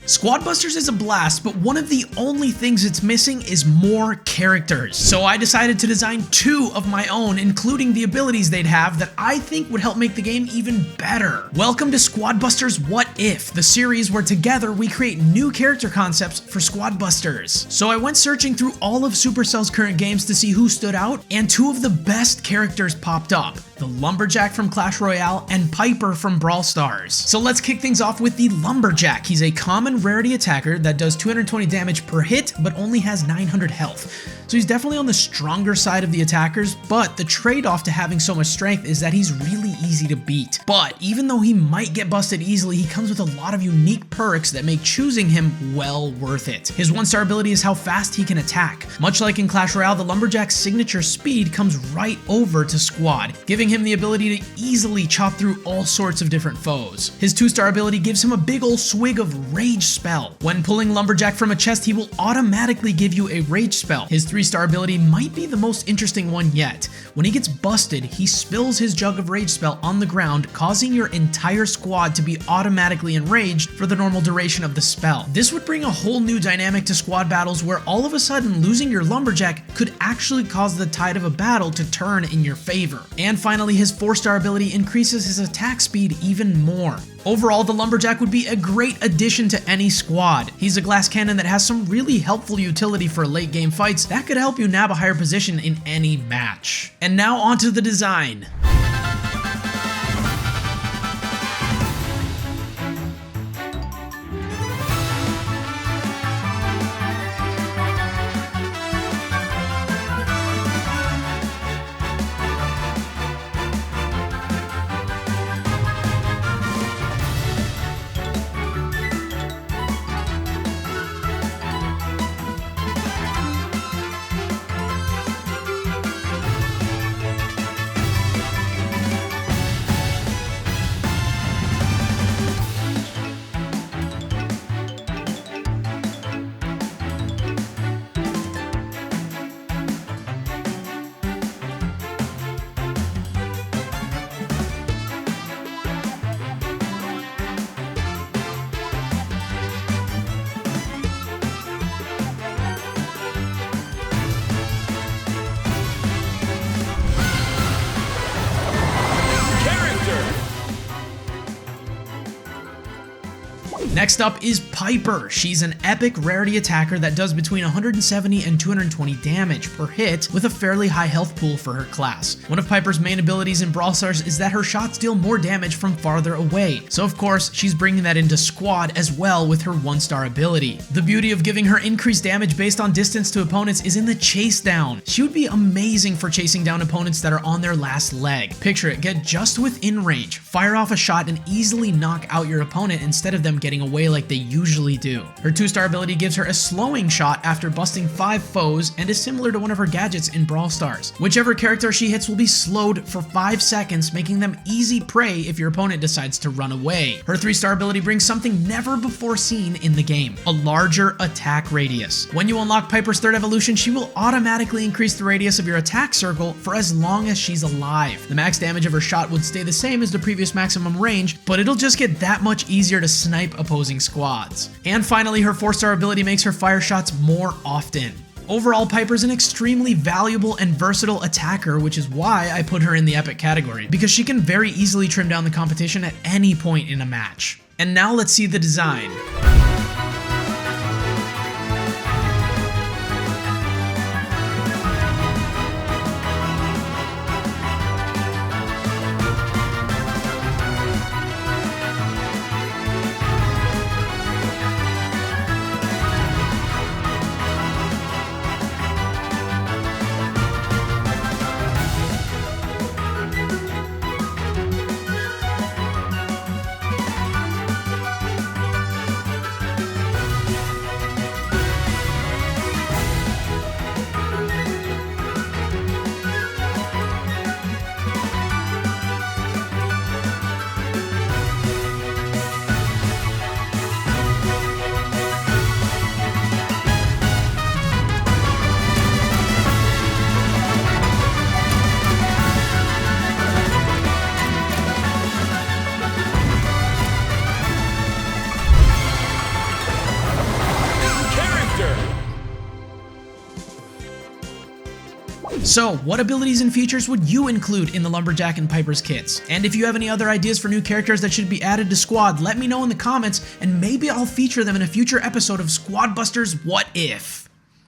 Squad Busters is a blast, but one of the only things it's missing is more characters. So I decided to design 2 of my own, including the abilities they'd have that I think would help make the game even better. Welcome to Squad Busters What If, the series where together we create new character concepts for Squad Busters. So I went searching through all of Supercell's current games to see who stood out, and 2 of the best characters popped up: the Lumberjack from Clash Royale and Piper from Brawl Stars. So let's kick things off with the Lumberjack. He's a common rarity attacker that does 220 damage per hit, but only has 900 health. So he's definitely on the stronger side of the attackers, but the trade-off to having so much strength is that he's really easy to beat. But even though he might get busted easily, he comes with a lot of unique perks that make choosing him well worth it. His 1-star ability is how fast he can attack. Much like in Clash Royale, the Lumberjack's signature speed comes right over to Squad, giving him the ability to easily chop through all sorts of different foes. His 2-star ability gives him a big ol' swig of Rage Spell. When pulling Lumberjack from a chest, he will automatically give you a Rage Spell. His 3-star ability might be the most interesting one yet. When he gets busted, he spills his jug of Rage Spell on the ground, causing your entire squad to be automatically enraged for the normal duration of the spell. This would bring a whole new dynamic to squad battles where all of a sudden losing your Lumberjack could actually cause the tide of a battle to turn in your favor. And finally, his 4-star ability increases his attack speed even more. Overall, the Lumberjack would be a great addition to any squad. He's a glass cannon that has some really helpful utility for late game fights that could help you nab a higher position in any match. And now onto the design. Next up is Piper. She's an epic rarity attacker that does between 170 and 220 damage per hit with a fairly high health pool for her class. One of Piper's main abilities in Brawl Stars is that her shots deal more damage from farther away. So of course, she's bringing that into Squad as well with her 1-star ability. The beauty of giving her increased damage based on distance to opponents is in the chase down. She would be amazing for chasing down opponents that are on their last leg. Picture it, get just within range, fire off a shot and easily knock out your opponent instead of them getting away like they usually do. Her 2-star ability gives her a slowing shot after busting 5 foes and is similar to one of her gadgets in Brawl Stars. Whichever character she hits will be slowed for 5 seconds, making them easy prey if your opponent decides to run away. Her 3-star ability brings something never before seen in the game: a larger attack radius. When you unlock Piper's 3rd evolution, she will automatically increase the radius of your attack circle for as long as she's alive. The max damage of her shot would stay the same as the previous maximum range, but it'll just get that much easier to snipe opposing squads. And finally, her 4-star ability makes her fire shots more often. Overall, Piper's an extremely valuable and versatile attacker, which is why I put her in the epic category, because she can very easily trim down the competition at any point in a match. And now let's see the design. So, what abilities and features would you include in the Lumberjack and Piper's kits? And if you have any other ideas for new characters that should be added to Squad, let me know in the comments, and maybe I'll feature them in a future episode of Squad Busters What If?